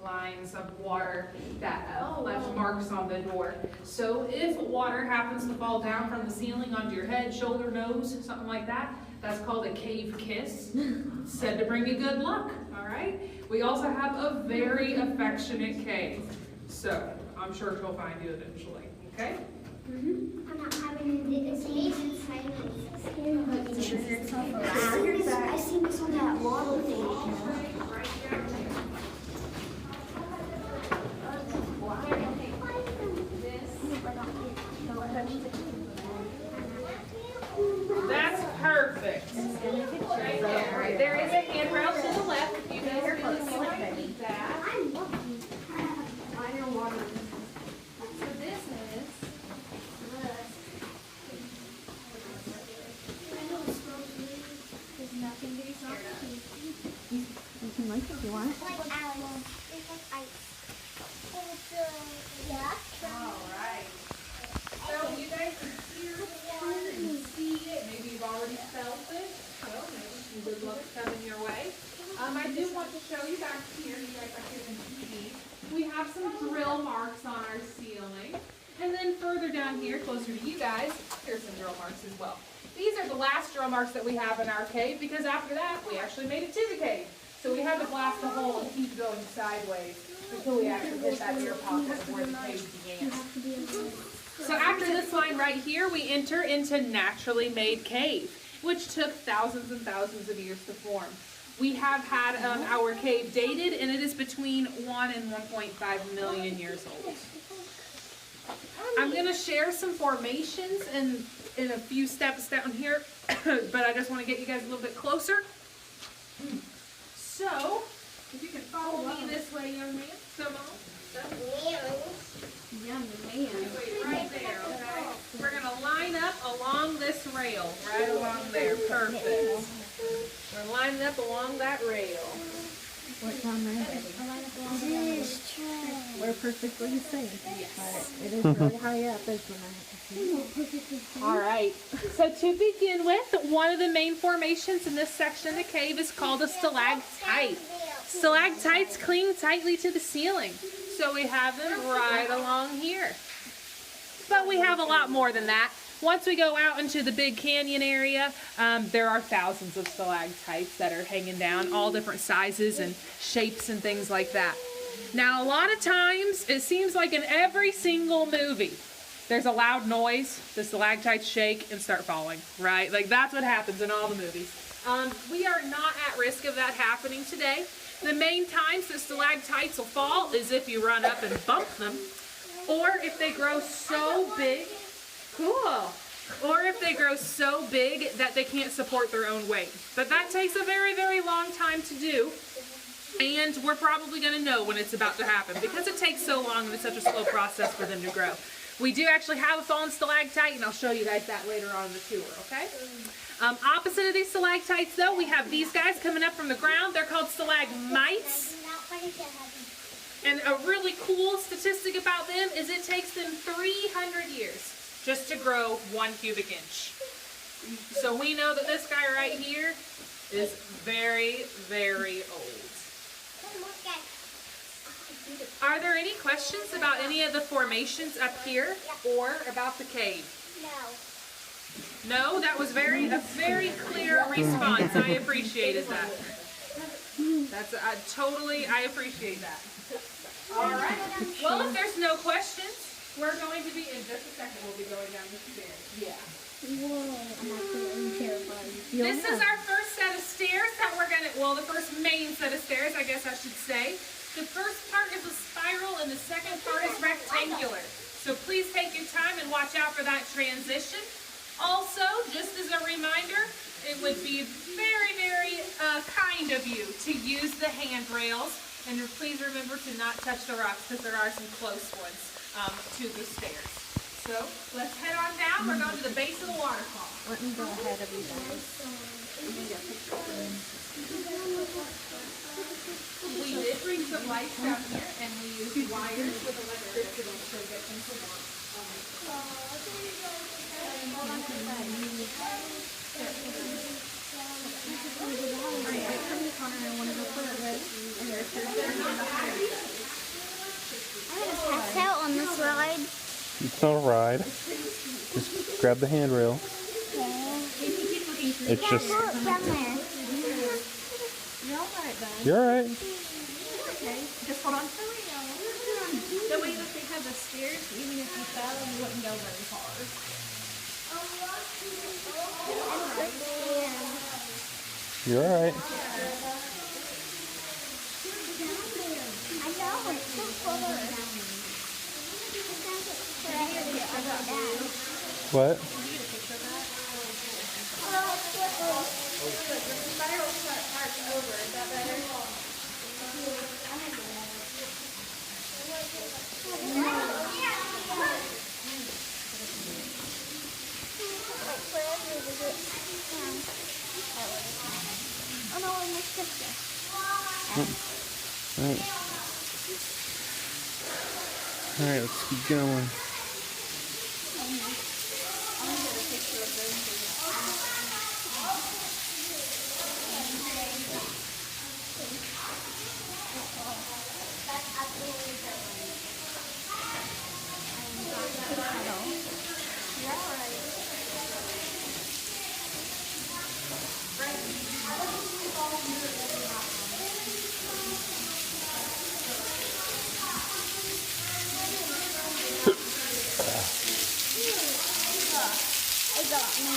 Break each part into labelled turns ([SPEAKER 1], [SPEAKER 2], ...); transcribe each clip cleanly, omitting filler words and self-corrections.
[SPEAKER 1] lines of water that left marks on the door. So if water happens to fall down from the ceiling onto your head, shoulder, nose, something like that, that's called a cave kiss. It's said to bring you good luck, all right? We also have a very affectionate cave. So I'm sure she'll find you eventually, okay?
[SPEAKER 2] I'm not having it. It's inside. I've seen this on that model thing.
[SPEAKER 1] That's perfect. Right there. Right there is a handrail to the left. If you guys really like that. So this is.
[SPEAKER 2] There's nothing to be scared of.
[SPEAKER 3] You can like it if you want.
[SPEAKER 2] It's like Alice. It's like ice. Yeah.
[SPEAKER 1] All right. So you guys can hear the water and see it. Maybe you've already felt it. Well, maybe some good luck's coming your way. I do want to show you back here. You guys are here in TV. We have some drill marks on our ceiling. And then further down here, closer to you guys, here's some drill marks as well. These are the last drill marks that we have in our cave because after that, we actually made it to the cave. So we had to blast a hole and keep going sideways until we actually hit that ear pocket of where the cave began. So after this line right here, we enter into naturally made cave, which took thousands and thousands of years to form. We have had our cave dated, and it is between 1 and 1.5 million years old. I'm going to share some formations in a few steps down here, but I just want to get you guys a little bit closer. So, if you can follow me this way, young man. Come on.
[SPEAKER 3] Young man.
[SPEAKER 1] Right there, okay? We're going to line up along this rail, right along there. Perfect. We're lining up along that rail.
[SPEAKER 3] What's on there? We're perfectly safe.
[SPEAKER 1] Yes.
[SPEAKER 3] But it is really high up, isn't it?
[SPEAKER 1] All right. So to begin with, one of the main formations in this section of the cave is called a stalactite. Stalactites cling tightly to the ceiling. So we have them right along here. But we have a lot more than that. Once we go out into the big canyon area, there are thousands of stalactites that are hanging down, all different sizes and shapes and things like that. Now, a lot of times, it seems like in every single movie, there's a loud noise, the stalactites shake and start falling, right? Like, that's what happens in all the movies. We are not at risk of that happening today. The main times that stalactites will fall is if you run up and bump them, or if they grow so big. Cool. Or if they grow so big that they can't support their own weight. But that takes a very, very long time to do. And we're probably going to know when it's about to happen because it takes so long and it's such a slow process for them to grow. We do actually have a fallen stalactite, and I'll show you guys that later on in the tour, okay? Opposite of these stalactites, though, we have these guys coming up from the ground. They're called stalagmites. And a really cool statistic about them is it takes them 300 years just to grow 1 cubic inch. So we know that this guy right here is very, very old. Are there any questions about any of the formations up here or about the cave? No? No? That was a very clear response. I appreciated that. That's I appreciate that. All right. Well, if there's no questions, we're going to be, in just a second, we'll be going down the stairs. Yeah.
[SPEAKER 2] Whoa, I'm absolutely terrified.
[SPEAKER 1] This is our first set of stairs that we're going to, well, the first main set of stairs, I guess I should say. The first part is a spiral and the second part is rectangular. So please take your time and watch out for that transition. Also, just as a reminder, it would be very, very kind of you to use the handrails. And please remember to not touch the rocks because there are some close ones to the stairs. So let's head on down. We're going to the base of the waterfall.
[SPEAKER 3] Let me go ahead of you guys.
[SPEAKER 1] We did bring some lights down here, and we used wires with electricity to get them to work.
[SPEAKER 3] I want to go for it, right? And there's
[SPEAKER 4] It's not a ride. Just grab the handrail. It's just.
[SPEAKER 2] Look down there.
[SPEAKER 3] You're alright, bud.
[SPEAKER 4] You're alright.
[SPEAKER 3] Okay. Just hold on to the rail. That way that they have the stairs, even if you fell, you wouldn't go very far.
[SPEAKER 4] You're alright.
[SPEAKER 2] I know, it's so far.
[SPEAKER 4] What?
[SPEAKER 2] Oh no, I missed it.
[SPEAKER 4] Alright. Alright, let's keep going.
[SPEAKER 2] It got me.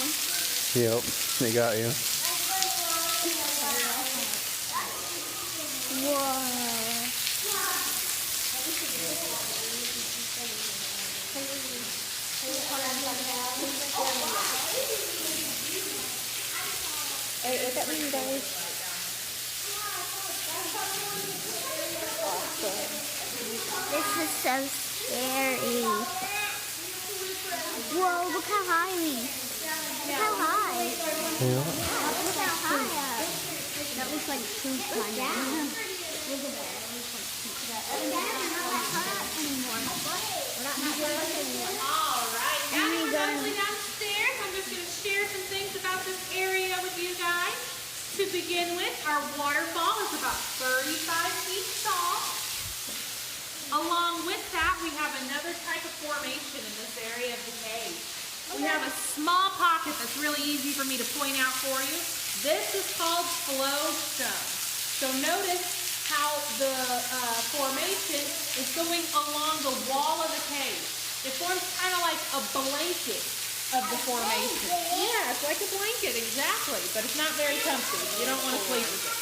[SPEAKER 4] Yep, they got you.
[SPEAKER 2] Whoa. Hey, look at me, guys. Awesome. This is so scary. Whoa, look how high we. Look how high.
[SPEAKER 4] Yeah.
[SPEAKER 2] Look how high up.
[SPEAKER 3] That looks like food climbing.
[SPEAKER 1] Alright, now that we're actually downstairs, I'm just going to share some things about this area with you guys. To begin with, our waterfall is about 35 feet tall. Along with that, we have another type of formation in this area of the cave. We have a small pocket that's really easy for me to point out for you. This is called flowstone. So notice how the formation is going along the wall of the cave. It forms kind of like a blanket of the formation. Yeah, it's like a blanket, exactly. But it's not very comfy. You don't want to sleep with it.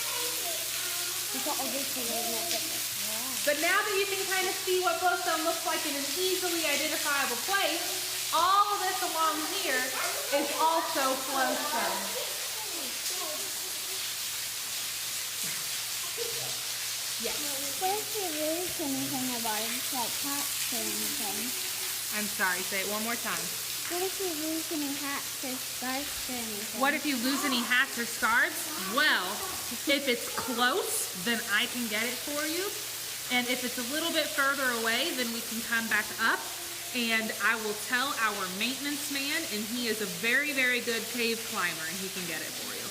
[SPEAKER 1] But now that you can kind of see what flowstone looks like in an easily identifiable place, all of this along here is also flowstone. Yes.
[SPEAKER 2] What if you lose anything about it, like hats or anything?
[SPEAKER 1] I'm sorry, say it one more time.
[SPEAKER 2] What if you lose any hats or scarves or anything?
[SPEAKER 1] What if you lose any hats or scarves? Well, if it's close, then I can get it for you. And if it's a little bit further away, then we can come back up and I will tell our maintenance man, and he is a very, very good cave climber, and he can get it for you.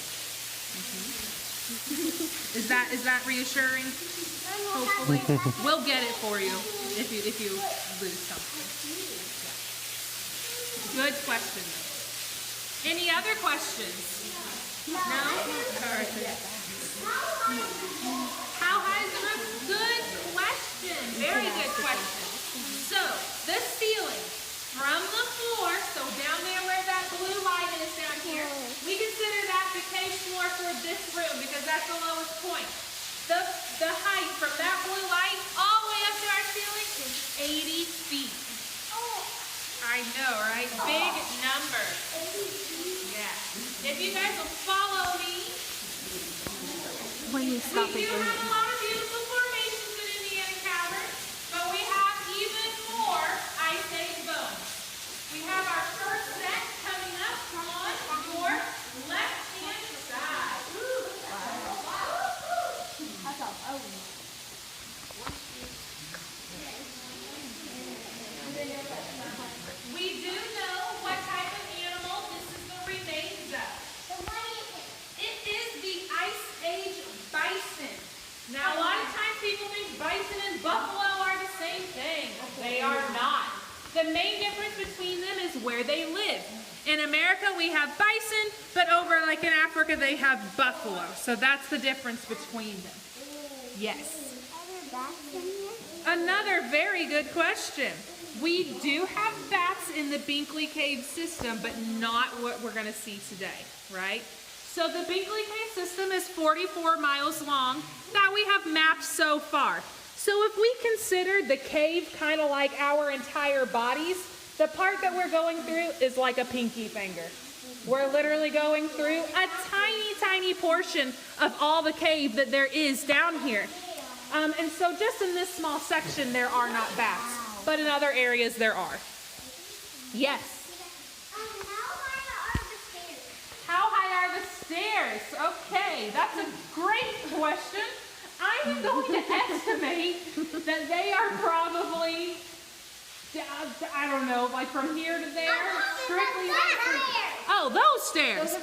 [SPEAKER 1] Is that reassuring? Hopefully. We'll get it for you if you lose something. Good question. Any other questions? No? All right. How high is the roof? Good question. Very good question. So, the ceiling from the floor, so down there where that blue light is down here, we consider that the cave floor for this room because that's the lowest point. The height from that blue light all the way up to our ceiling is 80 feet. I know, right? Big number. Yeah. If you guys will follow me,
[SPEAKER 3] When you stop
[SPEAKER 1] we do
[SPEAKER 3] it,
[SPEAKER 1] have a lot of beautiful formations in Indiana Caverns, but we have even more Ice Age bones. We have our first set coming up on your left-hand side. We do know what type of animal this is the remains of. It is the Ice Age bison. Now where they live. In America, we have bison, but over like in Africa, they have buffalo. So that's the difference between them. Yes.
[SPEAKER 2] Are there bats in here?
[SPEAKER 1] Another very good question. We do have bats in the Binkley Cave system, but not what we're going to see today, right? So the Binkley Cave system is 44 miles long that we have mapped so far. So if we consider the cave kind of like our entire bodies, the part that we're going through is like a pinky finger. We're literally going through a tiny, tiny portion of all the cave that there is down here. And so just in this small section, there are not bats, but in other areas there are. Yes. How high are the stairs? Okay, that's a great question. I am going to estimate that they are probably, I don't know, like from here to there. Strictly. Oh, those stairs.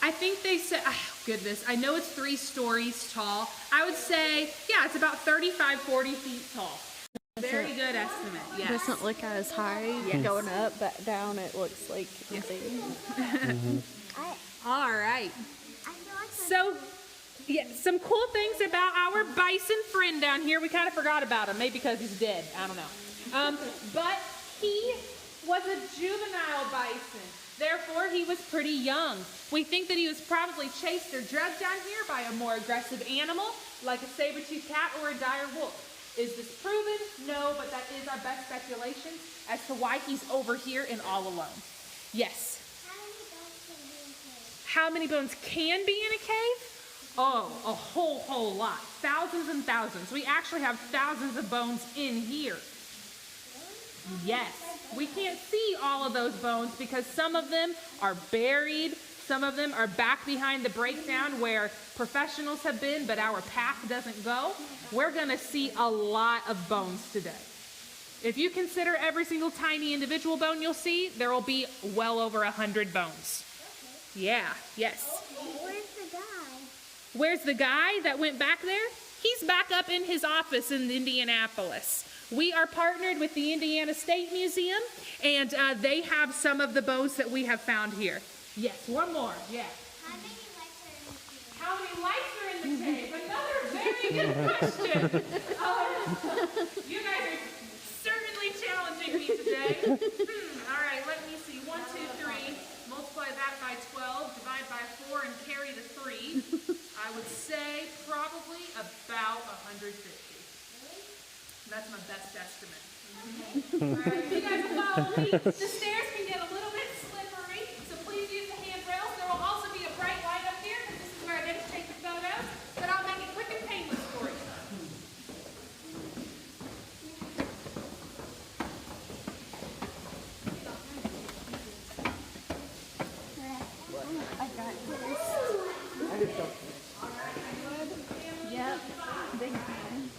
[SPEAKER 1] I think they said, oh goodness, I know it's 3 stories tall. I would say, yeah, it's about 35, 40 feet tall. Very good estimate, yes.
[SPEAKER 5] It doesn't look as high going up, but down it looks like insane.
[SPEAKER 1] All right. So, yeah, some cool things about our bison friend down here. We kind of forgot about him, maybe because he's dead. I don't know. But he was a juvenile bison. Therefore, he was pretty young. We think that he was probably chased or drugged down here by a more aggressive animal, like a saber-toothed cat or a dire wolf. Is this proven? No, but that is our best speculation as to why he's over here and all alone. Yes? How many bones can be in a cave? Oh, a whole lot. Thousands and thousands. We actually have thousands of bones in here. Yes. We can't see all of those bones because some of them are buried. Some of them are back behind the breakdown where professionals have been, but our path doesn't go. We're going to see a lot of bones today. If you consider every single tiny individual bone you'll see, there will be well over 100 bones. Yeah, yes.
[SPEAKER 2] Where's the guy?
[SPEAKER 1] Where's the guy that went back there? He's back up in his office in Indianapolis. We are partnered with the Indiana State Museum, and they have some of the bones that we have found here. Yes, one more, yeah. How many lights are in the cave? Another very good question. You guys are certainly challenging me today. All right, let me see. 1, 2, 3. Multiply that by 12, divide by 4, and carry the 3. I would say probably about 150. That's my best estimate. All right, if you guys will follow me, the stairs can get a little bit slippery, so please use the handrails. There will also be a bright light up here, because this is where I get to take the photos, but I'll make it quick and painless for you.
[SPEAKER 5] I got this. Yep, big time.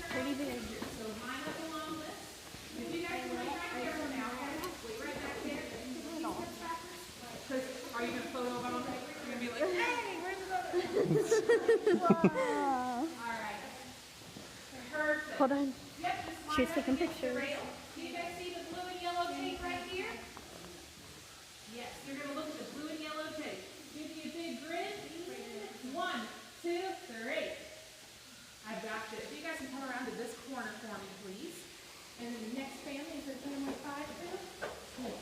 [SPEAKER 5] Pretty big.
[SPEAKER 1] Are you going to photo about it? You're going to be like, hey, where's the photo? All right. Perfect.
[SPEAKER 5] Hold on.
[SPEAKER 1] Yep, just
[SPEAKER 5] She's
[SPEAKER 1] line
[SPEAKER 5] taking
[SPEAKER 1] up against the
[SPEAKER 5] pictures.
[SPEAKER 1] rail. Do you guys see the blue and yellow tape right here? Yes, you're going to look at the blue and yellow tape. Give me a big grin. 1, 2, 3. I've got you. If you guys can come around to this corner for me, please. And then the next family is there family 5 too? Cool.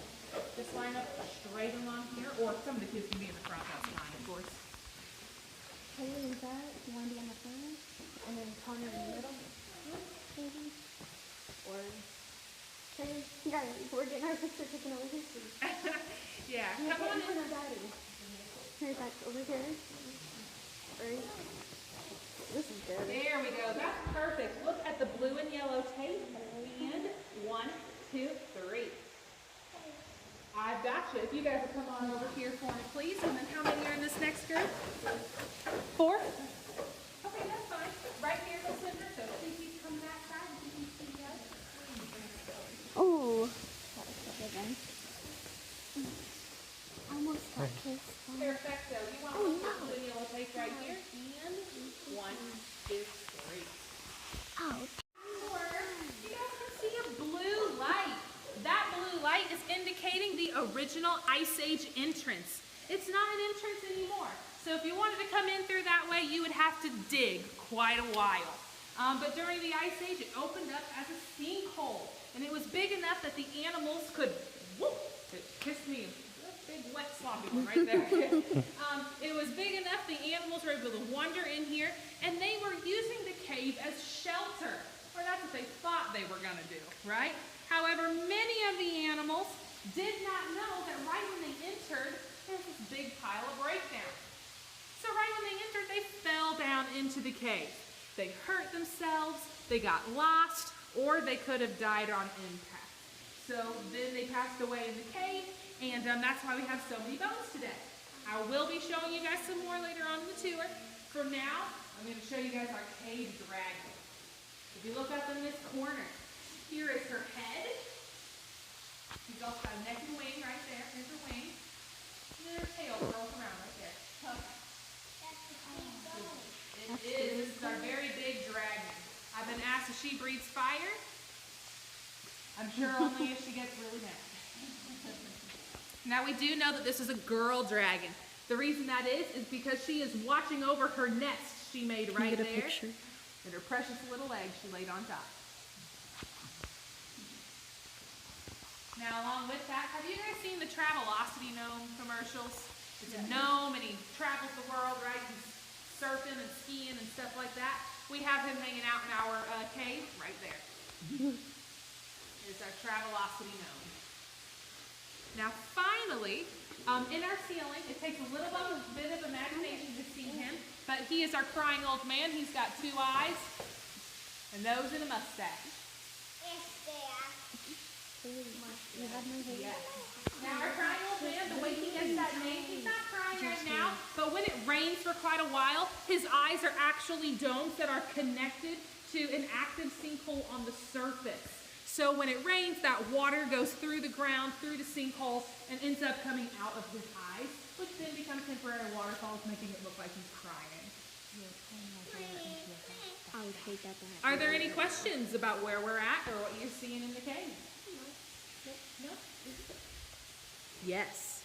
[SPEAKER 1] Just line up straight along here, or some of the kids can be in the front. That's fine, of course.
[SPEAKER 5] Haley and Zach, you want to be on the front? And then Connor in the middle? Maybe? Or... Okay, guys, we're getting our picture taken over here, please.
[SPEAKER 1] Yeah,
[SPEAKER 5] Come
[SPEAKER 1] come on in.
[SPEAKER 5] our daddy. Here's that over here. Right? This is good.
[SPEAKER 1] There we go. That's perfect. Look at the blue and yellow tape. And 1, 2, 3. I've got you. If you guys will come on over here for me, please. And then how many are in this next group? 4? Okay, that's fine. Right here in the center. So please keep coming back side. You can see us.
[SPEAKER 5] Oh, that was a big one. Almost got kissed.
[SPEAKER 1] Perfecto. You want the blue and yellow tape right here? And 1, You guys can see a blue light. That blue light is indicating the original Ice Age entrance. It's not an entrance anymore. So if you wanted to come in through that way, you would have to dig quite a while. But during the Ice Age, it opened up as a sinkhole. And it was big enough that the animals could, whoop, it kissed me, a big wet sloppy one right there. It was big enough the animals were able to wander in here, and they were using the cave as shelter. Or that's what they thought they were gonna do, right? However, many of the animals did not know that right when they entered, there was this big pile of breakdown. So right when they entered, they fell down into the cave. They hurt themselves, they got lost, or they could have died on impact. So then they passed away in the cave, and that's why we have so many bones today. I will be showing you guys some more later on in the tour. For now, I'm going to show you guys our cave dragon. If you look up in this corner, here is her head. She's also got a neck and wing right there. Here's her wing. And then her tail rolls around right there. It is. This is our very big dragon. I've been asked if she breathes fire. I'm sure only if she gets really mad. Now we do know that this is a girl dragon. The reason that is because she is watching over her nest she made right there. Picture? And her precious little eggs she laid on top. Now along with that, have you guys seen the Travelocity gnome commercials? It's a gnome and he travels the world, right? He's surfing and skiing and stuff like that. We have him hanging out in our cave right there. Here's our Travelocity gnome. Now finally, in our ceiling, it takes a little bit of imagination to see him, but he is our crying old man. He's got 2 eyes, a nose, and a mustache. Yes. Now our crying old man, the way he gets that name, he's not crying right now, but when it rains for quite a while, his eyes are actually domes that are connected to an active sinkhole on the surface. So when it rains, that water goes through the ground, through the sinkhole, and ends up coming out of his eyes, which then become temporary waterfalls, making it look like he's crying.
[SPEAKER 2] I would hate that.
[SPEAKER 1] Are there any questions about where we're at or what you're seeing in the cave? No? Yes.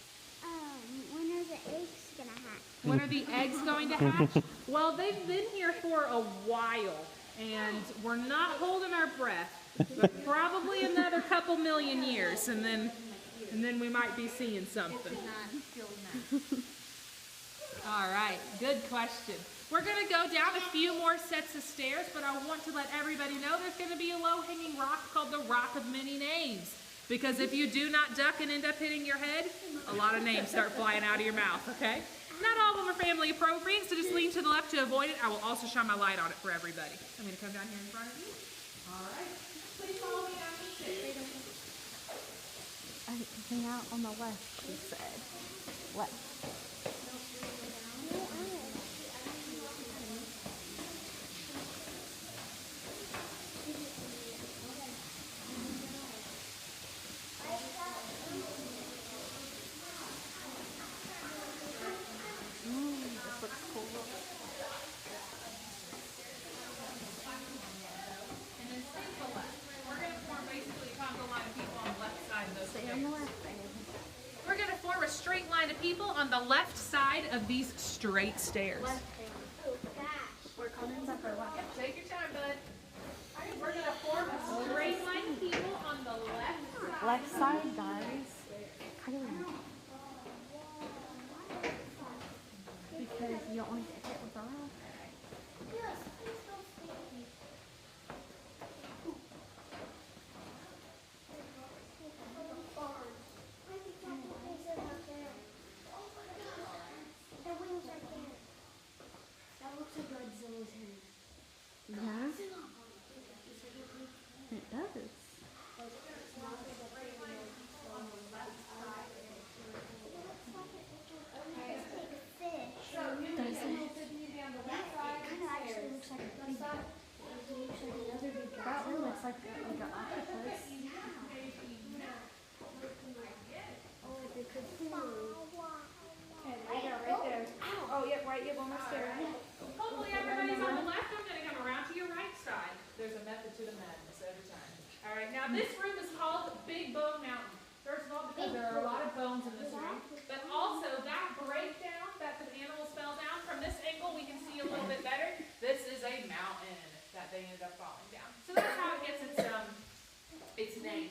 [SPEAKER 2] When are the eggs gonna hatch?
[SPEAKER 1] When are the eggs going to hatch? Well, they've been here for a while, and we're not holding our breath. But probably another couple million years, and then we might be seeing something. All right, good question. We're going to go down a few more sets of stairs, but I want to let everybody know there's going to be a low-hanging rock called the Rock of Many Names. Because if you do not duck and end up hitting your head, a lot of names start flying out of your mouth, okay? Not all of them are family appropriate, so just lean to the left to avoid it. I will also shine my light on it for everybody. I'm going to come down here in front of you. All right. Please follow me down the stairs.
[SPEAKER 5] Hang out on the left, she said. Left. This looks cool.
[SPEAKER 1] And then stay to the left. We're going to form basically a conga line of people on the left side of those
[SPEAKER 5] Stay
[SPEAKER 1] stairs.
[SPEAKER 5] on the left.
[SPEAKER 1] We're going to form a straight line of people on the left side of these straight stairs.
[SPEAKER 5] We're coming up or what?
[SPEAKER 1] Yep, take your time, bud. All right, we're going to form a straight line of people on the left side.
[SPEAKER 5] Left side, guys. Because you don't want to get hit with a rock.
[SPEAKER 2] That looks like Godzilla's head.
[SPEAKER 5] Yeah? It does.
[SPEAKER 1] On the left side. this room is called Big Bone Mountain. First of all, because there are a lot of bones in this room, but also that breakdown that the animals fell down, from this angle we can see a little bit better. This is a mountain that they ended up falling down. So that's how it gets its name.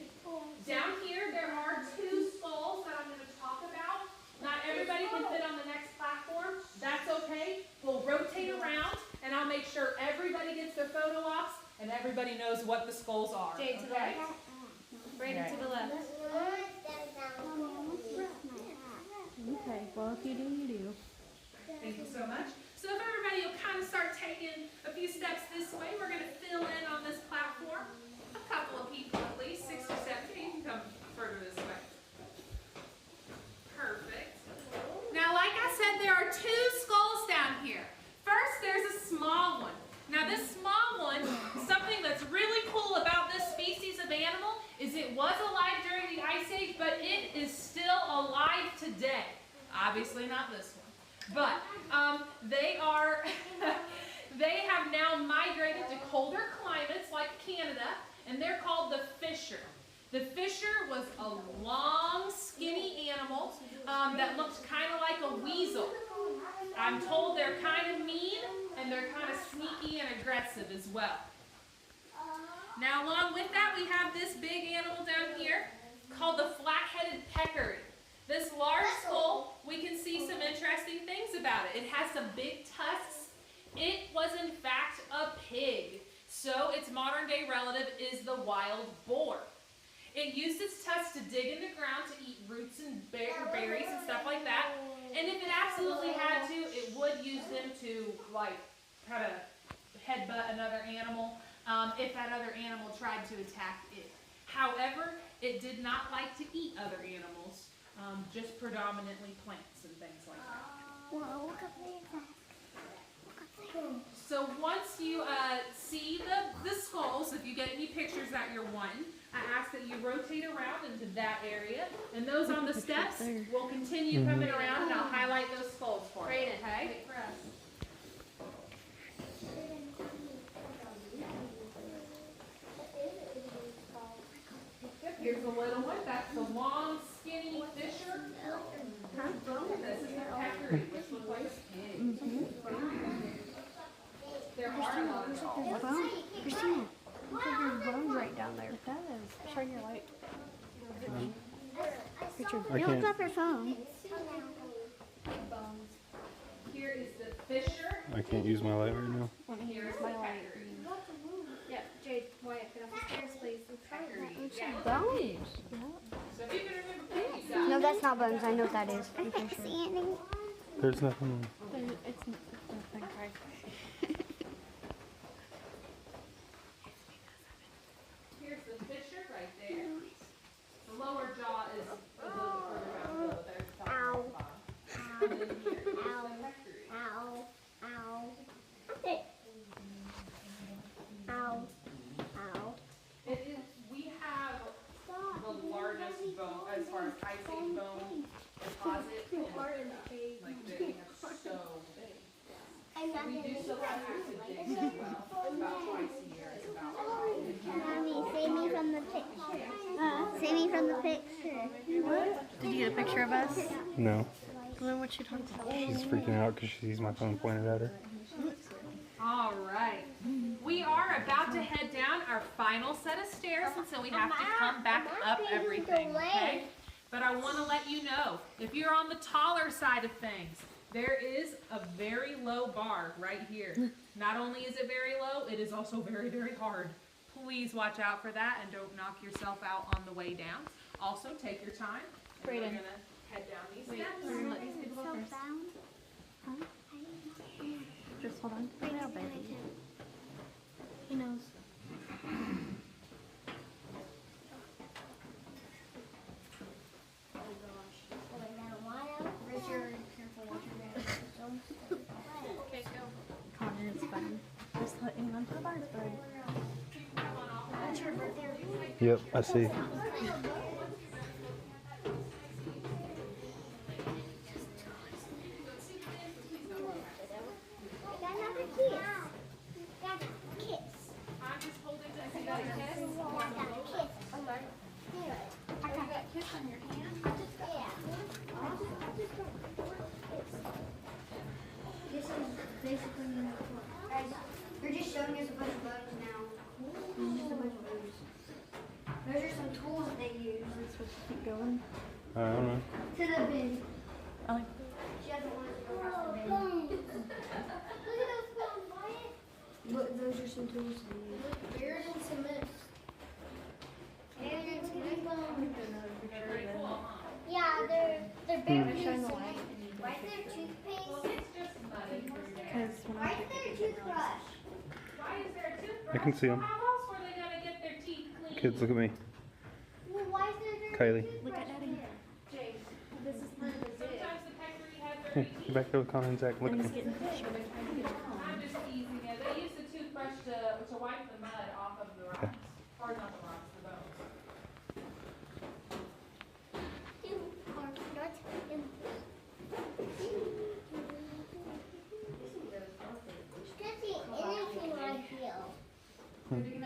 [SPEAKER 1] Down here there are 2 skulls that I'm going to talk about. Not everybody can fit on the next platform. That's okay. We'll rotate around and I'll make sure everybody gets their photo ops and everybody knows what the skulls are.
[SPEAKER 3] Jade to the
[SPEAKER 1] Okay?
[SPEAKER 3] left. Brayden to the left.
[SPEAKER 5] Okay, well if you do, you do.
[SPEAKER 1] Thank you so much. So if everybody will kind of start taking a few steps this way, we're going to fill in on this platform. A couple of people at least, 6 or 7. You can come further this way. Perfect. Now, like I said, there are 2 skulls down here. First, there's a small one. Now, this small one, something that's really cool about this species of animal is it was alive during the Ice Age, but it is still alive today. Obviously not this one. But they have now migrated to colder climates like Canada, and they're called the fisher. The fisher was a long, skinny animal that looked kind of like a weasel. I'm told they're kind of mean, and they're kind of sneaky and aggressive as well. Now, along with that, we have this big animal down here called the flat-headed peccary. This large skull, we can see some interesting things about it. It has some big tusks. It was, in fact, a pig. So its modern-day relative is the wild boar. It used its tusks to dig in the ground to eat roots and berries and stuff like that. And if it absolutely had to, it would use them to, like, kind of headbutt another animal if that other animal tried to attack it. However, it did not like to eat other animals, just predominantly plants and things like that. So once you see the skulls, if you get any pictures that you're wanting, I ask that you rotate around into that area, and those on the steps will continue coming around, and I'll highlight those skulls for you. Okay?
[SPEAKER 3] Wait for us.
[SPEAKER 1] Here's the little one. That's the long, skinny fisher. This is the peccary, which looks like a pig. There are a lot of dogs.
[SPEAKER 5] Christina, look at your bones right down there. It does. Shine your light. Picture.
[SPEAKER 4] I
[SPEAKER 5] You
[SPEAKER 4] can't.
[SPEAKER 5] look up your phone.
[SPEAKER 1] Here is the fisher.
[SPEAKER 4] I can't use my light right now.
[SPEAKER 1] Here's the peccary.
[SPEAKER 3] Yeah, Jade, Wyatt, get off the stairs, please.
[SPEAKER 1] Peccary. Yeah.
[SPEAKER 5] Bones.
[SPEAKER 1] So if you can remember things, you got
[SPEAKER 5] No, that's not bones. I know what that is. I'm pretty sure.
[SPEAKER 4] There's nothing.
[SPEAKER 5] It's nothing, right?
[SPEAKER 1] Here's the fisher right there. The lower jaw is a little bit further down below. There's the top and the bottom. And then here is the peccary. It is, we have the largest bone, as far as Ice Age bone deposit. Like they have so big. So we do still have active digs as well. About twice a year. It's about
[SPEAKER 2] Mommy, save me from the picture. Save me from the picture.
[SPEAKER 5] What? Did you get a picture of us?
[SPEAKER 4] No.
[SPEAKER 5] Then what you talking about?
[SPEAKER 4] She's freaking out because she sees my phone pointed at her.
[SPEAKER 1] all right. We are about to head down our final set of stairs, and so we have to come back up everything, okay? But I want to let you know, if you're on the taller side of things, there is a very low bar right here. Not only is it very low, it is also very, very hard. Please watch out for that and don't knock yourself out on the way down. Also, take your time. And we're going to head down these steps.
[SPEAKER 5] We're gonna let these people go first. Just hold on. Wait a baby. He knows. Connor, it's fun. Just hang on to the bars, bud.
[SPEAKER 4] Yep, I see.
[SPEAKER 1] I'm just holding this. You got a kiss?
[SPEAKER 4] I don't know.
[SPEAKER 5] To the bin.
[SPEAKER 1] I like
[SPEAKER 5] She doesn't want to go across the bin. Look at those bones, Wyatt. Look, those are some tools to use. Look, buried in cement. Buried in cement bones. Yeah, they're buried in cement. Why is there toothpaste?
[SPEAKER 2] Because when
[SPEAKER 5] Why is there a toothbrush?
[SPEAKER 1] Why is there a toothbrush?
[SPEAKER 4] I can see 'em.
[SPEAKER 1] How else were they gonna get their teeth clean?
[SPEAKER 4] Kids, look at me.
[SPEAKER 5] Well, why is there a
[SPEAKER 4] Kylie.
[SPEAKER 5] toothbrush?
[SPEAKER 2] Look at Daddy.
[SPEAKER 1] Jake,
[SPEAKER 5] This is part of the
[SPEAKER 1] sometimes the peccary has
[SPEAKER 4] Here,
[SPEAKER 1] dirty teeth.
[SPEAKER 4] get back there with Connor and Zach. Look at
[SPEAKER 2] I'm just
[SPEAKER 4] me.
[SPEAKER 2] getting the picture. They're trying to get it on.
[SPEAKER 1] I'm just teasing it. They use the toothbrush to wipe the mud off of the rocks. Or not the rocks, the bones.
[SPEAKER 5] You are not in. Could be anything I feel.
[SPEAKER 1] And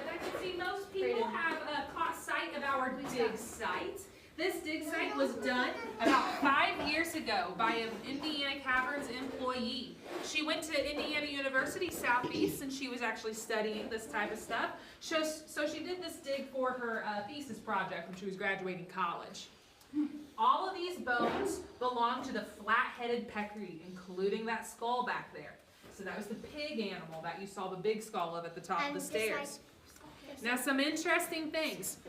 [SPEAKER 1] I can see most people have caught sight of our dig site. This dig site was done about 5 years ago by an Indiana Caverns employee. She went to Indiana University Southeast and she was actually studying this type of stuff. So she did this dig for her thesis project when she was graduating college. All of these bones belong to the flat-headed peccary, including that skull back there. So that was the pig animal that you saw the big skull of at the top of the stairs. Now some interesting things.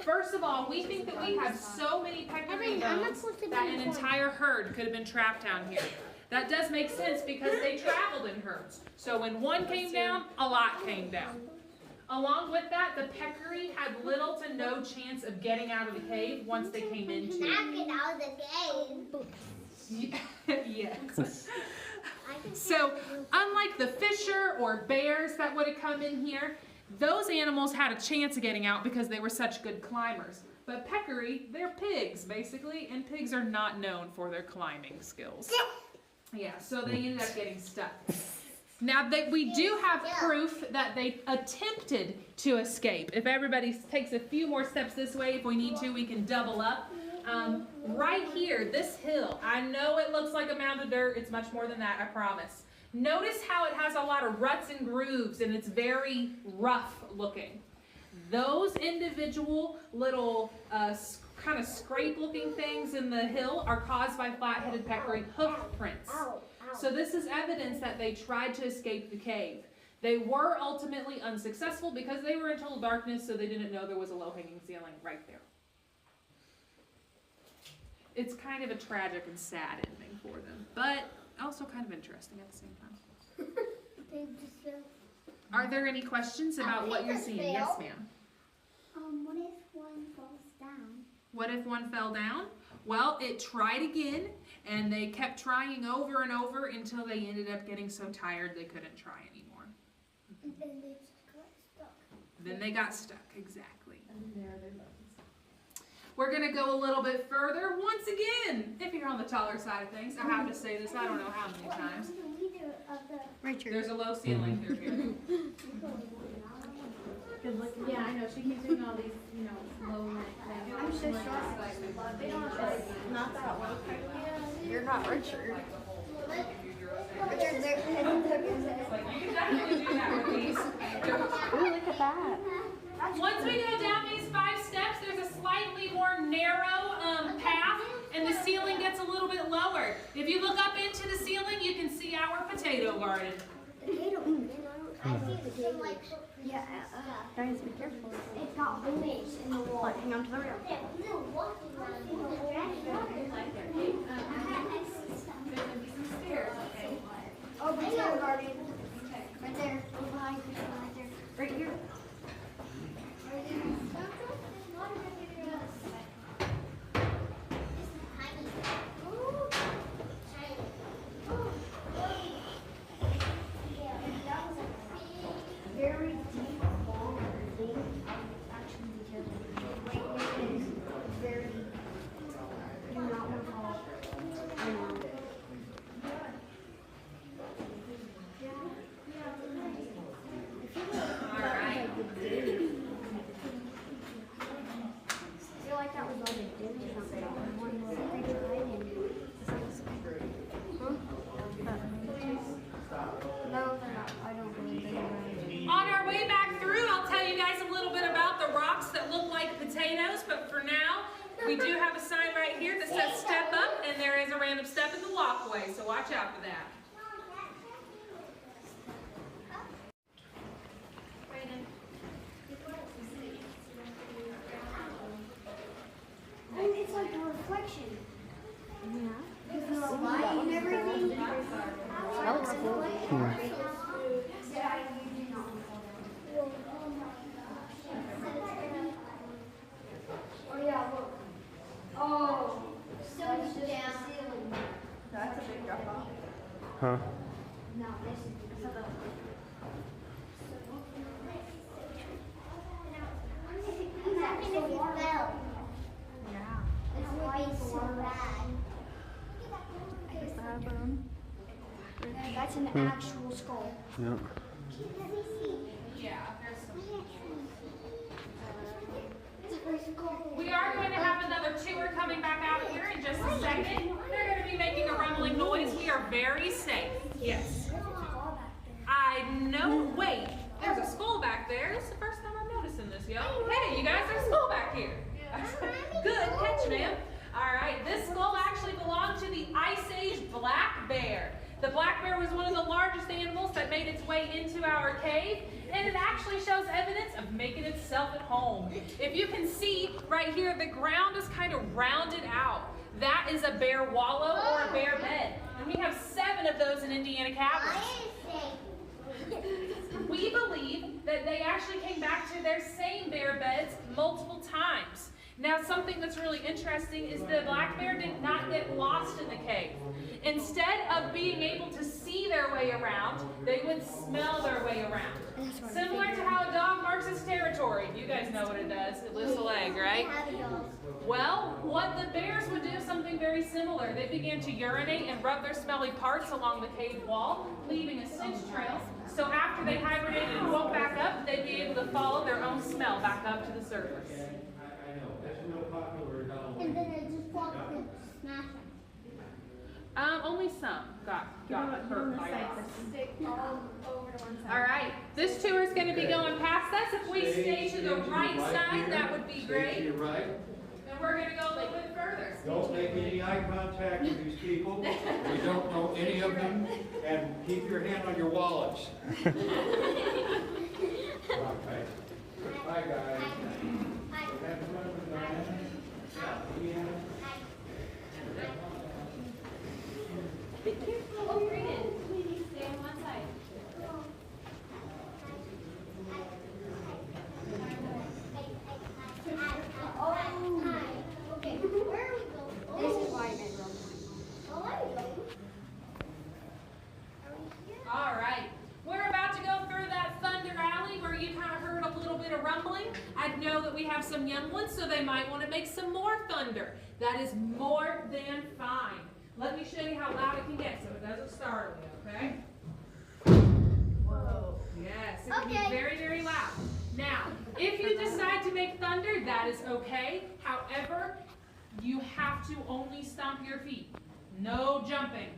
[SPEAKER 1] First of all, we think that we have so many peccary bones that an entire herd could have been trapped down here. That does make sense because they traveled in herds. So when one came down, a lot came down. Along with that, the peccary had little to no chance of getting out of the cave once they came into it.
[SPEAKER 5] Not get out of the cave.
[SPEAKER 1] Yes. So, unlike the fisher or bears that would have come in here, those animals had a chance of getting out because they were such good climbers. But peccary, they're pigs, basically, and pigs are not known for their climbing skills. Yeah, so they ended up getting stuck. Now, we do have proof that they attempted to escape. If everybody takes a few more steps this way, if we need to, we can double up. Right here, this hill, I know it looks like a mound of dirt. It's much more than that, I promise. Notice how it has a lot of ruts and grooves, and it's very rough looking. Those individual little kind of scrape-looking things in the hill are caused by flat-headed peccary hoof prints. So this is evidence that they tried to escape the cave. They were ultimately unsuccessful because they were in total darkness, so they didn't know there was a low-hanging ceiling right there. It's kind of a tragic and sad ending for them, but also kind of interesting at the same time. Are there any questions about what you're seeing? Yes, ma'am.
[SPEAKER 5] What if one falls down?
[SPEAKER 1] What if one fell down? Well, it tried again, and they kept trying over and over until they ended up getting so tired they couldn't try anymore.
[SPEAKER 5] And then they just got stuck.
[SPEAKER 1] Then they got stuck, exactly. We're going to go a little bit further once again. If you're on the taller side of things, I have to say this, I don't know how many times.
[SPEAKER 2] Richard.
[SPEAKER 1] There's a low ceiling through here.
[SPEAKER 2] Good looking.
[SPEAKER 3] Yeah, I know. She keeps doing all these, low things.
[SPEAKER 2] I'm so shocked. They don't have not that low. You're not Richard. Richard,
[SPEAKER 1] You can definitely do that with these.
[SPEAKER 2] ooh, look at that.
[SPEAKER 1] Once we go down these 5 steps, there's a slightly more narrow path, and the ceiling gets a little bit lower. If you look up into the ceiling, you can see our potato garden.
[SPEAKER 5] Potato. I see the potato.
[SPEAKER 2] Yeah, guys, be careful.
[SPEAKER 5] It's got holes in the wall.
[SPEAKER 2] Hang on to the rail.
[SPEAKER 5] Oh, potato garden. Right there. Go behind Christian, right there.
[SPEAKER 2] Right here.
[SPEAKER 5] Very deep, long thing. Actually, be careful. Right here is very. Do not want to fall. I know.
[SPEAKER 1] potatoes, but for now, we do have a sign right here that says step up, and there is a random step in the walkway, so watch out for that.
[SPEAKER 5] Oh, it's like a reflection. Yeah. Because the light and everything. That looks cool. Oh yeah, look. Oh, so it's just down.
[SPEAKER 3] That's a big drop off.
[SPEAKER 4] Huh?
[SPEAKER 5] No, this is
[SPEAKER 3] Yeah.
[SPEAKER 5] It's would be so bad. That's an actual skull.
[SPEAKER 4] Yeah.
[SPEAKER 1] Yeah, there's some.
[SPEAKER 5] It's a skull.
[SPEAKER 1] We are going to have another tour coming back out here in just a second. They're going to be making a rumbling noise. We are very safe. Yes. I know. Wait, there's a skull back there. This is the first time I'm noticing this, yo. Hey, you guys, there's a skull back here. Good catch, ma'am. All right, this skull actually belonged to the Ice Age black bear. The black bear was one of the largest animals that made its way into our cave, and it actually shows evidence of making itself at home. If you can see right here, the ground is kind of rounded out. That is a bear wallow or a bear bed, and we have 7 of those in Indiana Caverns. We believe that they actually came back to their same bear beds multiple times. Now, something that's really interesting is the black bear did not get lost in the cave. Instead of being able to see their way around, they would smell their way around. Similar to how a dog marks its territory. You guys know what it does. It lifts a leg, right? Well, what the bears would do is something very similar. They began to urinate and rub their smelly parts along the cave wall, leaving a scent trail. So after they hibernated and woke back up, they'd be able to follow their own smell back up to the surface.
[SPEAKER 5] And then it just walked and smashed them.
[SPEAKER 1] Only some got hurt by rocks.
[SPEAKER 3] Stick all over to one side.
[SPEAKER 1] All right, this tour is going to be going past us. If we stay to the right side, that would be
[SPEAKER 6] Stay to
[SPEAKER 1] great.
[SPEAKER 6] your right.
[SPEAKER 1] And we're going to go a little bit further.
[SPEAKER 6] Don't make any eye contact with these people. We don't know any of them. And keep your hand on your wallets. Okay. Bye, guys. Have fun with Diana. Leanna.
[SPEAKER 1] Be careful. Oh, Brandon, please stay on one side.
[SPEAKER 5] Okay, where are we going? This is why I made wrong. Oh, I go.
[SPEAKER 1] All right, we're about to go through that thunder alley where you kind of heard a little bit of rumbling. I know that we have some young ones, so they might want to make some more thunder. That is more than fine. Let me show you how loud it can get so it doesn't startle you, okay? Whoa. Yes, it can be very, very loud. Now, if you decide to make thunder, that is okay. However, you have to only stomp your feet. No jumping,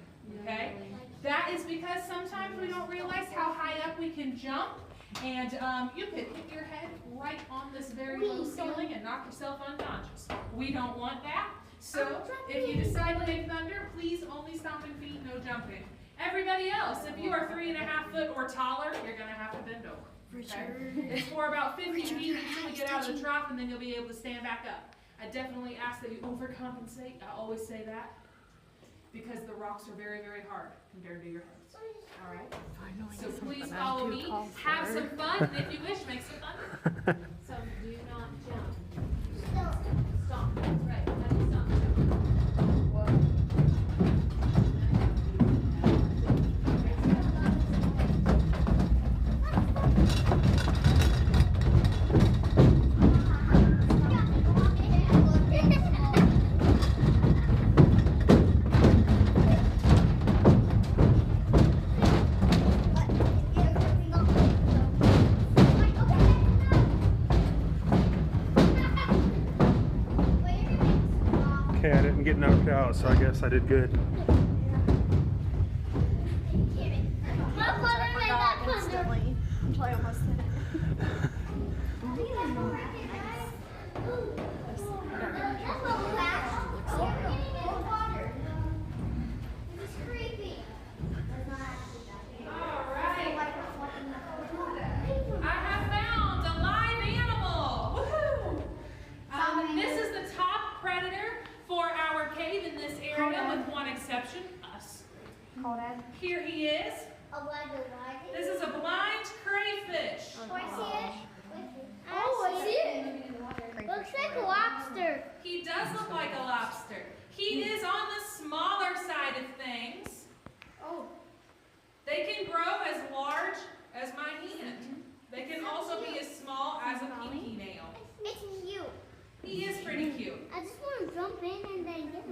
[SPEAKER 1] okay? That is because sometimes we don't realize how high up we can jump, and you could hit your head right on this very low ceiling and knock yourself unconscious. We don't want that. So if you decide to make thunder, please only stomping feet, no jumping. Everybody else, if you are 3.5 foot or taller, you're going to have to bend over.
[SPEAKER 5] For
[SPEAKER 1] Okay?
[SPEAKER 5] sure.
[SPEAKER 1] It's for about 50 feet until we get out of the trough, and then you'll be able to stand back up. I definitely ask that you overcompensate. I always say that because the rocks are very, very hard compared to your heads. All right? So please follow me. Have some fun, and if you wish, make some thunder. So do not jump. Stomp. That's right. How do you stomp?
[SPEAKER 4] Okay, I didn't get knocked out, so I guess I did good.
[SPEAKER 3] Instantly until I almost hit it.
[SPEAKER 2] looks like a lobster.
[SPEAKER 1] He does look like a lobster. He is on the smaller side of things.
[SPEAKER 5] Oh.
[SPEAKER 1] They can grow as large as my hand. They can also be as small as a pinky nail.
[SPEAKER 2] It's cute.
[SPEAKER 1] He is pretty cute.
[SPEAKER 2] I just want to jump in and then get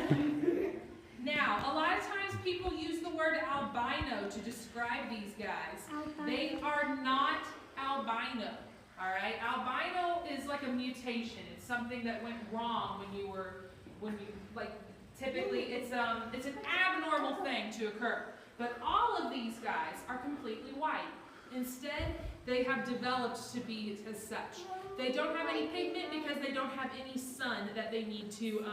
[SPEAKER 2] it.
[SPEAKER 1] Now, a lot of times people use the word albino to describe these guys. They are not albino, all right? Albino is like a mutation. It's something that went wrong typically it's an abnormal thing to occur. But all of these guys are completely white. Instead, they have developed to be as such. They don't have any pigment because they don't have any sun that they need to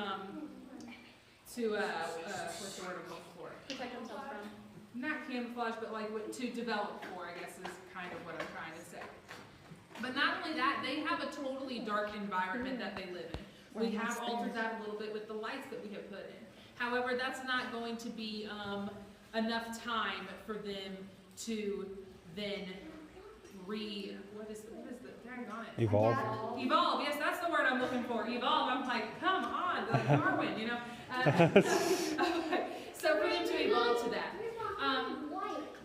[SPEAKER 1] what's the word I'm looking for?
[SPEAKER 5] Protect themselves from.
[SPEAKER 1] Not camouflage, but like to develop for, I guess is kind of what I'm trying to say. But not only that, they have a totally dark environment that they live in. We have altered that a little bit with the lights that we have put in. However, that's not going to be enough time for them to then
[SPEAKER 4] Evolve.
[SPEAKER 1] Evolve, yes, that's the word I'm looking for. Evolve, I'm like, come on, like Darwin, you know. So for them to evolve to that.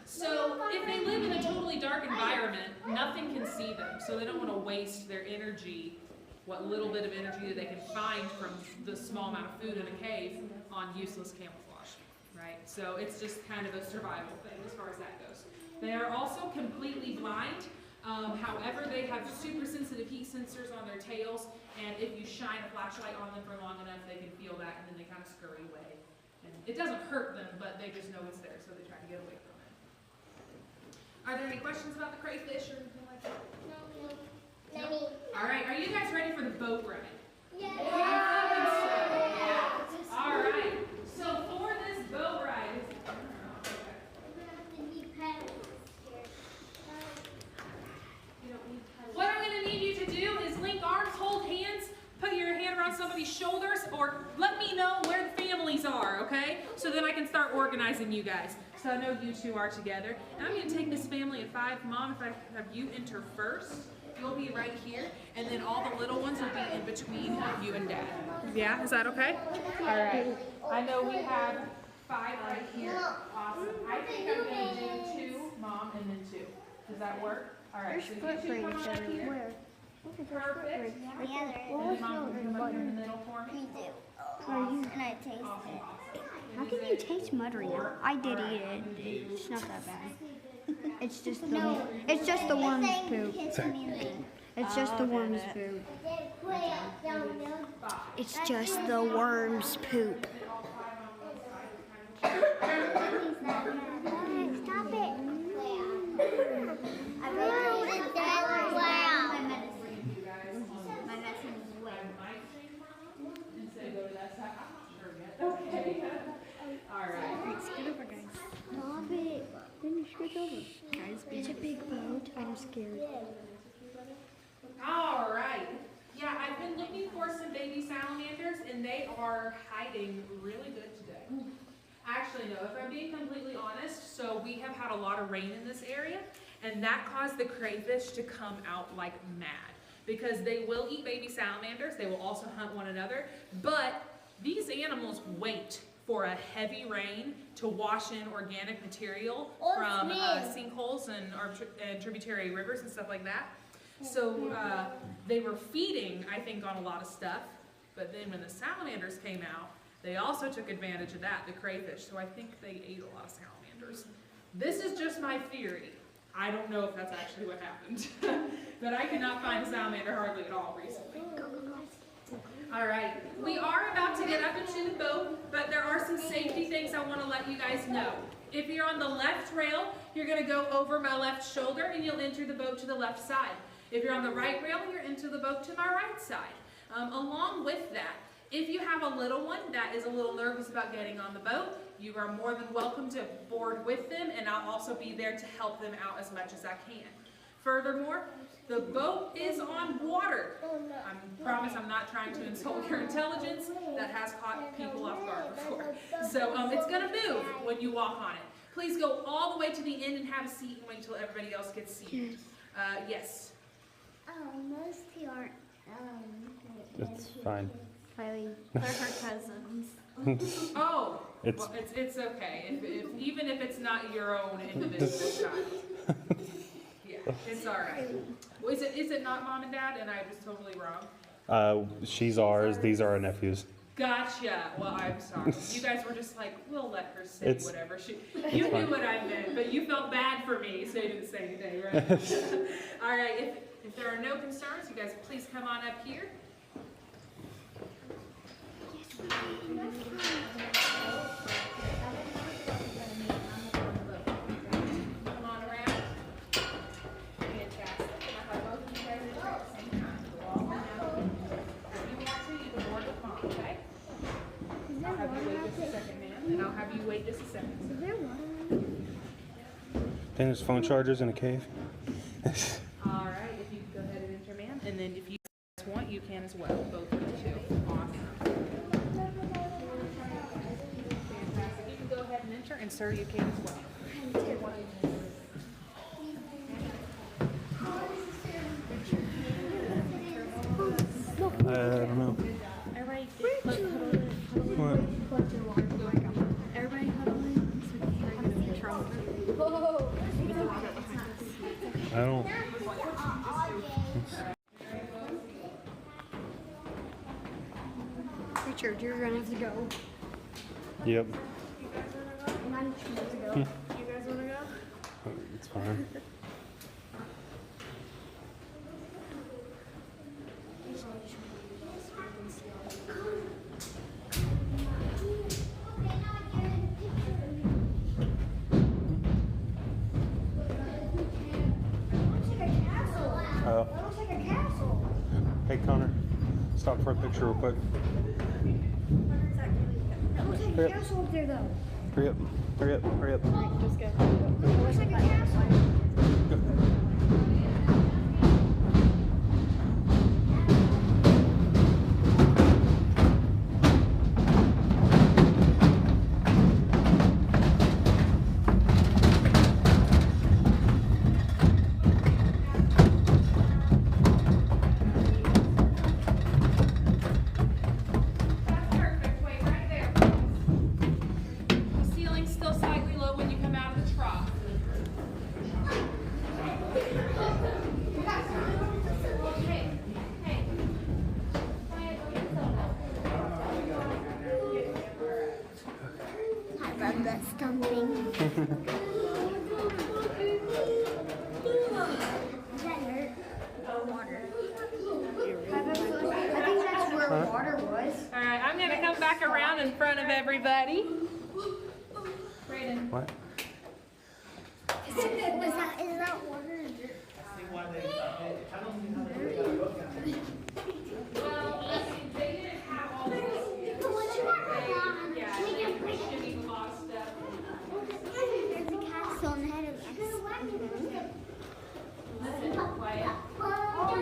[SPEAKER 1] So if they live in a totally dark environment, nothing can see them. So they don't want to waste their energy, what little bit of energy that they can find from the small amount of food in a cave, on useless camouflage, right? So it's just kind of a survival thing as far as that goes. They are also completely blind. However, they have super sensitive heat sensors on their tails, and if you shine a flashlight on them for long enough, they can feel that, and then they kind of scurry away. And it doesn't hurt them, but they just know it's there, so they try to get away from it. Are there any questions about the crayfish or anything like that? No. All right, are you guys ready for the boat ride?
[SPEAKER 2] Yeah.
[SPEAKER 1] All right, so for this boat ride, what I'm going to need you to do is link arms, hold hands, put your hand around somebody's shoulders, or let me know where the families are, okay? So then I can start organizing you guys. So I know you two are together. And I'm going to take this family of 5. Mom, if I have you enter first, you'll be right here, and then all the little ones will be in between you and Dad. Yeah, is that okay? All right. I know we have 5 right here. Awesome. I think I'm going to do 2, Mom, and then 2. Does that work? All right. So you two come right here. Perfect. And then Mom can come up here in the middle for me.
[SPEAKER 2] And I taste it.
[SPEAKER 5] How can you taste mud right now? I did eat it. It's not that bad. It's just the worm's poop. It's just the worm's poop. It's just the worm's poop.
[SPEAKER 2] Stop it. My medicine is wet.
[SPEAKER 1] Okay. All right.
[SPEAKER 5] Scoot over, guys. Stop it. Then you scoot over. Guys, it's a big boat. I'm scared.
[SPEAKER 1] All right. Yeah, I've been looking for some baby salamanders, and they are hiding really good today. Actually, no, if I'm being completely honest, so we have had a lot of rain in this area, and that caused the crayfish to come out like mad. Because they will eat baby salamanders, they will also hunt one another, but these animals wait for a heavy rain to wash in organic material from sinkholes and tributary rivers and stuff like that. So they were feeding, I think, on a lot of stuff, but then when the salamanders came out, they also took advantage of that, the crayfish, so I think they ate a lot of salamanders. This is just my theory. I don't know if that's actually what happened, but I could not find a salamander hardly at all recently. All right, we are about to get up into the boat, but there are some safety things I want to let you guys know. If you're on the left rail, you're going to go over my left shoulder and you'll enter the boat to the left side. If you're on the right rail, you're into the boat to my right side. Along with that, if you have a little one that is a little nervous about getting on the boat, you are more than welcome to board with them, and I'll also be there to help them out as much as I can. Furthermore, the boat is on water. I promise I'm not trying to insult your intelligence. That has caught people off guard before. So it's going to move when you walk on it. Please go all the way to the end and have a seat and wait until everybody else gets seated. Yes?
[SPEAKER 2] Most people aren't
[SPEAKER 4] It's fine.
[SPEAKER 5] Kylie.
[SPEAKER 3] They're her cousins.
[SPEAKER 1] Oh,
[SPEAKER 4] It's-
[SPEAKER 1] well, it's okay. Even if it's not your own individual child. Yeah, it's all right. Well, is it not mom and dad? And I was totally wrong.
[SPEAKER 4] She's ours. These are our nephews.
[SPEAKER 1] Gotcha. Well, I'm sorry. You guys were just like, we'll let her say
[SPEAKER 4] It's-
[SPEAKER 1] whatever she. You knew what I meant, but you felt bad for me, so you didn't say anything, right? All right. If there are no concerns, you guys please come on up here. Come on around. Fantastic. And I have both of you guys in here at the same time. We'll all come out. If you want to, you can board with mom, okay? I'll have you wait just a second, ma'am, and I'll have you wait just a second.
[SPEAKER 5] Is there water?
[SPEAKER 4] Then there's phone chargers in a cave.
[SPEAKER 1] All right, if you go ahead and enter, ma'am, and then if you guys want, you can as well, both of you too. Awesome. Fantastic. You can go ahead and enter, and sir, you can as well.
[SPEAKER 4] I don't know.
[SPEAKER 5] Everybody, huddle in.
[SPEAKER 4] What?
[SPEAKER 5] Collect your water. Everybody huddle in so you can get a picture of it. Whoa!
[SPEAKER 4] I don't.
[SPEAKER 5] Richard, you're gonna have to go.
[SPEAKER 4] Yep.
[SPEAKER 5] Mine has to go.
[SPEAKER 1] You guys want to go?
[SPEAKER 4] It's fine. Oh.
[SPEAKER 5] That looks like a castle.
[SPEAKER 4] Hey Connor, stop for a picture real quick.
[SPEAKER 5] That looks like
[SPEAKER 4] Hurry
[SPEAKER 5] a
[SPEAKER 4] up.
[SPEAKER 5] castle up there, though.
[SPEAKER 4] Hurry up. Hurry up. Hurry up.
[SPEAKER 3] Just go.
[SPEAKER 5] It looks like a castle.
[SPEAKER 1] That's perfect. Wait right there, please. The ceiling's still slightly low when you come out of the trough. Hey, hey.
[SPEAKER 5] I love that stumping. Does that hurt? Water. I think that's where water was.
[SPEAKER 1] All right, I'm gonna come back around in front of everybody. Brayden.
[SPEAKER 4] What?
[SPEAKER 5] Is that water or dirt?
[SPEAKER 1] Well, they didn't have all this. Yeah, they should eat a lot of stuff.
[SPEAKER 5] There's a castle on the head of us.
[SPEAKER 1] Listen, quiet.
[SPEAKER 5] Oh,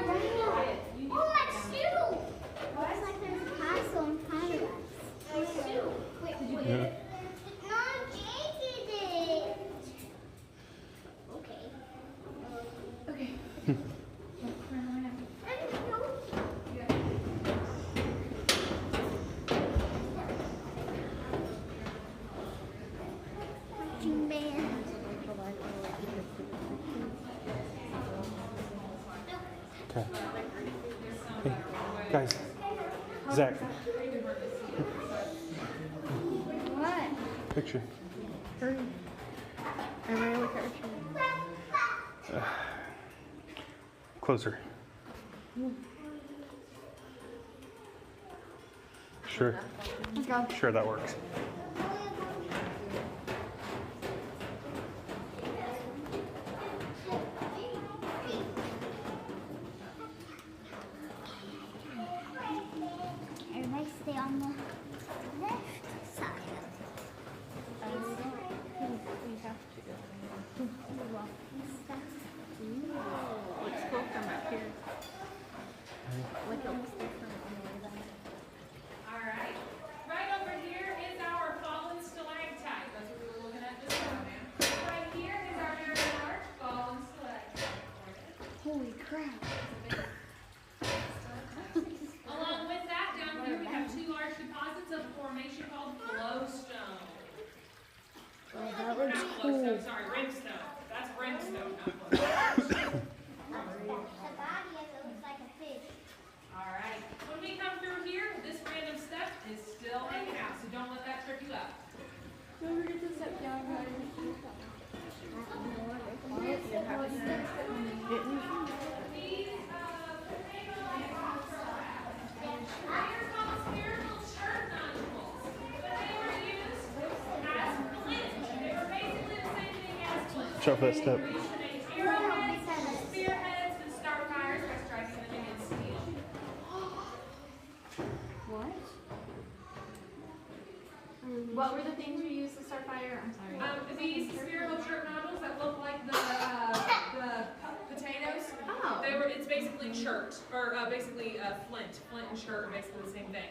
[SPEAKER 5] my shoe! Looks like there's a castle in front of us. My shoe. Wait,
[SPEAKER 4] Yeah.
[SPEAKER 5] No, Jake did it. Okay. Okay. Marching band.
[SPEAKER 4] Okay. Hey, guys. Zach,
[SPEAKER 5] What?
[SPEAKER 4] picture.
[SPEAKER 5] Everybody look at Richard.
[SPEAKER 4] Closer. Sure.
[SPEAKER 5] Let's go.
[SPEAKER 4] Sure, that works.
[SPEAKER 5] Everybody stay on the left side.
[SPEAKER 3] We have to. Looks cool from up here. Like it looks different on the way back.
[SPEAKER 1] All right. Right over here is our fallen stalactite. That's what we were looking at just now, ma'am. Right here is our very large fallen stalactite.
[SPEAKER 5] Holy crap.
[SPEAKER 1] formation called flowstone.
[SPEAKER 5] That
[SPEAKER 1] Or
[SPEAKER 5] looks
[SPEAKER 1] not
[SPEAKER 5] cool.
[SPEAKER 1] flowstone, sorry, rimstone. That's brimstone, not flowstone.
[SPEAKER 2] The body of it looks like a fish.
[SPEAKER 1] Alright, when we come through here, this random step is still hanging out, so don't let that trip you up.
[SPEAKER 5] Don't forget to step down, guys.
[SPEAKER 1] These are called spherical chert nodules, but they were used as flint. They were basically the same thing as flint.
[SPEAKER 4] Drop that step.
[SPEAKER 1] They used to make arrowheads, spearheads, and start fires by striking them against steel.
[SPEAKER 5] What?
[SPEAKER 3] What were the things you used to start fire? I'm sorry.
[SPEAKER 1] These spherical chert nodules that look like the potatoes.
[SPEAKER 3] Oh.
[SPEAKER 1] It's basically chert, or basically flint. Flint and chert are basically the same thing.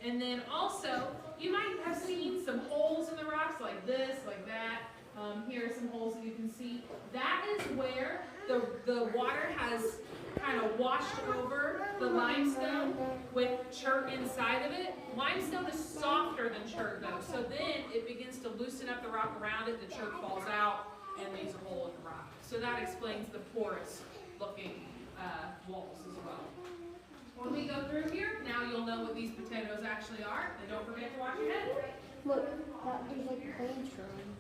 [SPEAKER 1] And then also, you might have seen some holes in the rocks like this, like that. Here are some holes that you can see. That is where the water has kind of washed over the limestone with chert inside of it. Limestone is softer than chert though, so then it begins to loosen up the rock around it, the chert falls out and leaves a hole in the rock. So that explains the porous looking walls as well. When we go through here, now you'll know what these potatoes actually are, and don't forget to wash your head.
[SPEAKER 5] Look, that is like a plane drawing.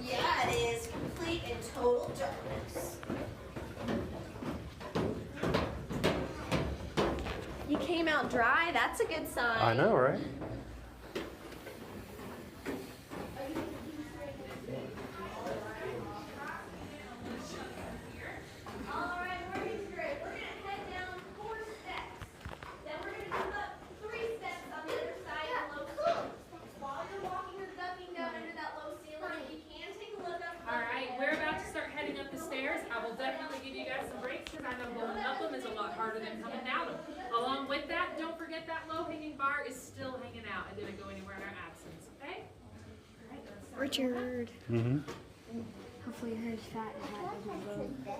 [SPEAKER 7] Yeah, it is complete and total darkness. You came out dry, that's a good sign.
[SPEAKER 4] I know, right?
[SPEAKER 7] Alright, working straight. We're gonna head down 4 steps. Then we're gonna come up 3 steps on the other side of the low ceiling. While you're walking or ducking down under that low ceiling, if you can take a look up.
[SPEAKER 1] Alright, we're about to start heading up the stairs. I will definitely give you guys some breaks because I know going up them is a lot harder than coming down them. Along with that, don't forget that low-hanging bar is still hanging out. It didn't go anywhere in our absence, okay? Alright, let's start.
[SPEAKER 5] Richard.
[SPEAKER 4] Mm-hmm.
[SPEAKER 5] Hopefully her fat and hat doesn't go.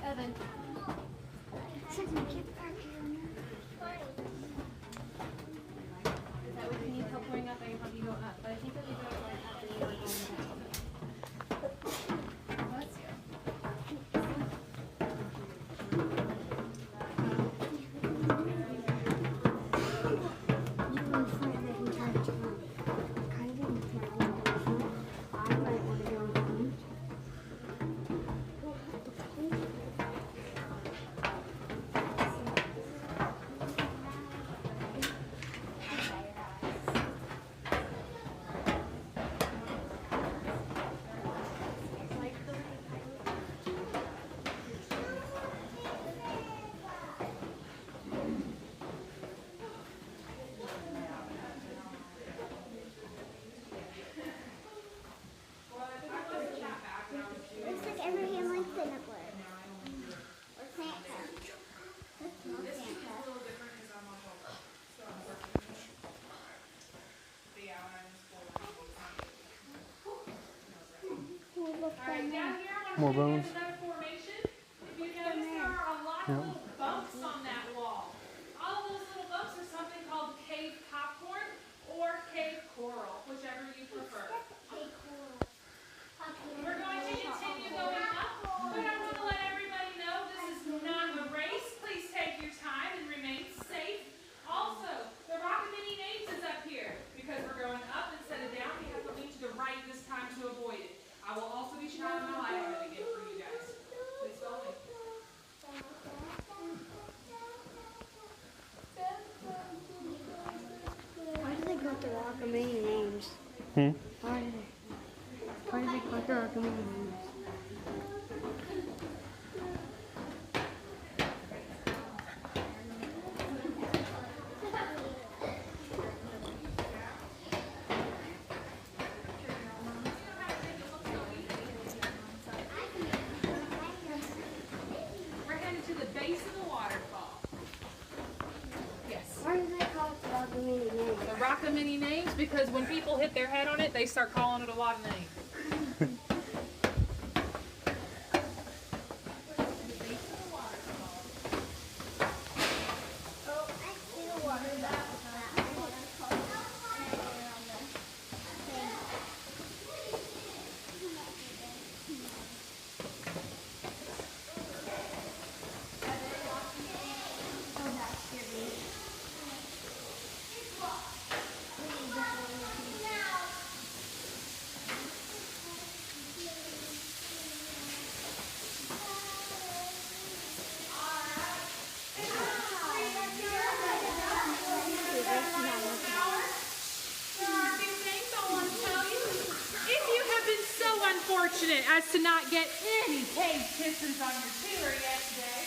[SPEAKER 3] Evan. Is that what you need help going up? I can help you go up. But I think that we go going up and you are going down. Bless you.
[SPEAKER 5] You in front and I can try to turn. Kind of in front, I want to go in front. I might want to go in front.
[SPEAKER 2] Looks like Abraham Lincoln up there. Or Santa. That's not
[SPEAKER 1] This is a
[SPEAKER 2] Santa.
[SPEAKER 1] little different because I'm on hold. So I'm working. But yeah, when I'm in school. Alright, down here I
[SPEAKER 4] More
[SPEAKER 1] want to
[SPEAKER 4] bones.
[SPEAKER 1] show you guys another formation. If you notice, there are a lot of little bumps on that wall. All of those little bumps are something called cave popcorn or cave coral, whichever you prefer. We're going to continue going up, but I want to let everybody know this is not a race. Please take your time and remain safe. Also, the Rockamini names is up here. Because we're going up instead of down, we have to lean to the right this time to avoid it. I will also be shining my light on it again for you guys. Please follow me.
[SPEAKER 5] Why do they got the Rockamini names?
[SPEAKER 4] Hmm?
[SPEAKER 5] Why do they collect our community names?
[SPEAKER 1] We're headed to the base of the waterfall. Yes.
[SPEAKER 5] Why do they call it our community names?
[SPEAKER 1] The Rockamini names, because when people hit their head on it, they start calling it a lot of names. Unfortunate as to not get any cave kisses on your tour yet today,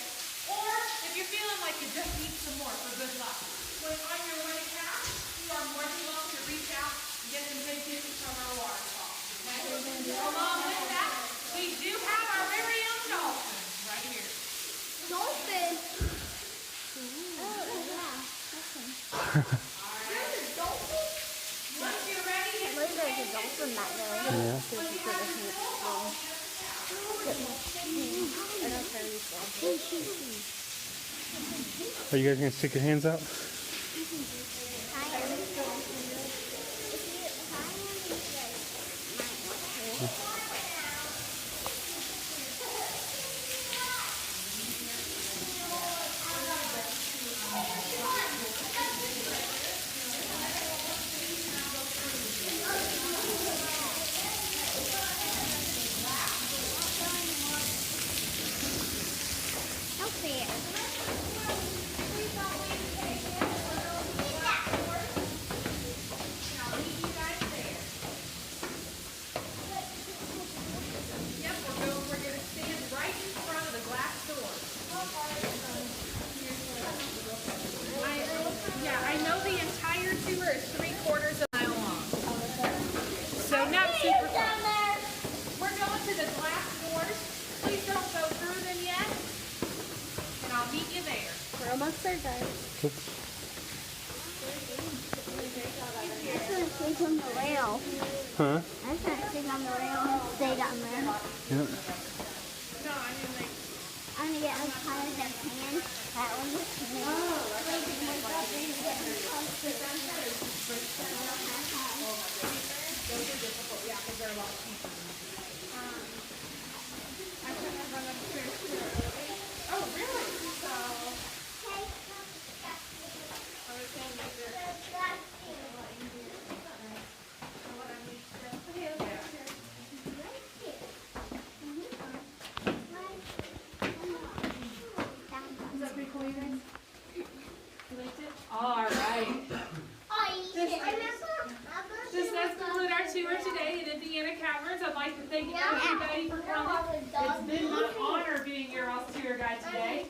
[SPEAKER 1] or if you're feeling like you just need some more for good luck, when on your way out, you are more than welcome to reach out and get some cave kisses from our waterfall. Okay? Along with that, we do have our very own dolphin right here.
[SPEAKER 2] Dolphin.
[SPEAKER 1] Once you're ready,
[SPEAKER 2] I believe there's a dolphin back there.
[SPEAKER 4] Yeah. Are you guys gonna stick your hands out?
[SPEAKER 1] I know the entire tour is 3/4 of a mile long. So not super far. We're going to the glass doors. Please don't go through them yet. And I'll meet you there.
[SPEAKER 5] We're almost there, guys.
[SPEAKER 2] I'm gonna sleep on the rail.
[SPEAKER 4] Huh?
[SPEAKER 2] I'm gonna sleep on the rail and stay down there.
[SPEAKER 4] Yeah.
[SPEAKER 1] No, I mean like
[SPEAKER 2] I'm gonna get as high as I can. That one was me.
[SPEAKER 1] oh really? All right. This does conclude our tour today in Indiana Caverns. I'd like to thank everybody for coming. It's been my honor being your all's tour guide today.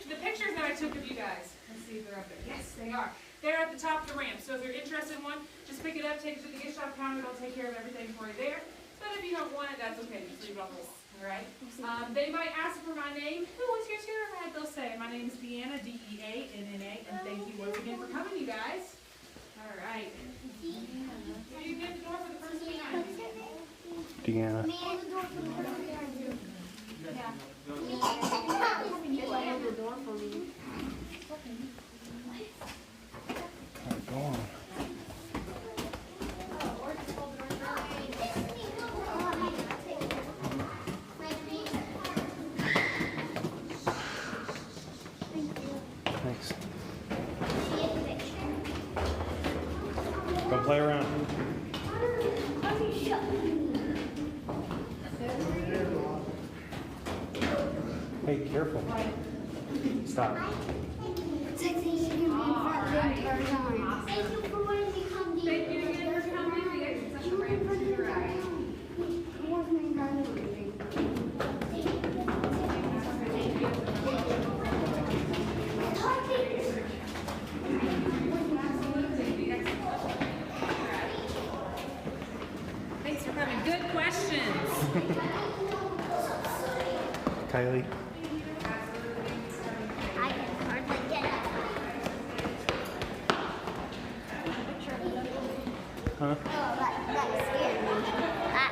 [SPEAKER 1] The pictures that I took of you guys, let's see if they're up there. Yes, they are. They're at the top of the ramp. So if you're interested in one, just pick it up, take it to the gift shop counter. They'll take care of everything for you there. But if you don't want it, that's okay. Just leave it on the list. All right. They might ask for my name. Who was your tour guide? They'll say, my name is Deanna, D-E-A-N-N-A, and thank you once again for coming, you guys. All right. Are you get the door for the first time?
[SPEAKER 4] Deanna.
[SPEAKER 5] The door for me.
[SPEAKER 4] Alright, go on. Thanks. Go play around. Hey, careful. Stop.
[SPEAKER 2] Thank you for letting me come.
[SPEAKER 1] Thank you again for coming. Thanks for coming. Good questions.
[SPEAKER 4] Kylie.
[SPEAKER 2] I can hardly get up.
[SPEAKER 4] Huh?
[SPEAKER 2] Oh, that scared me. That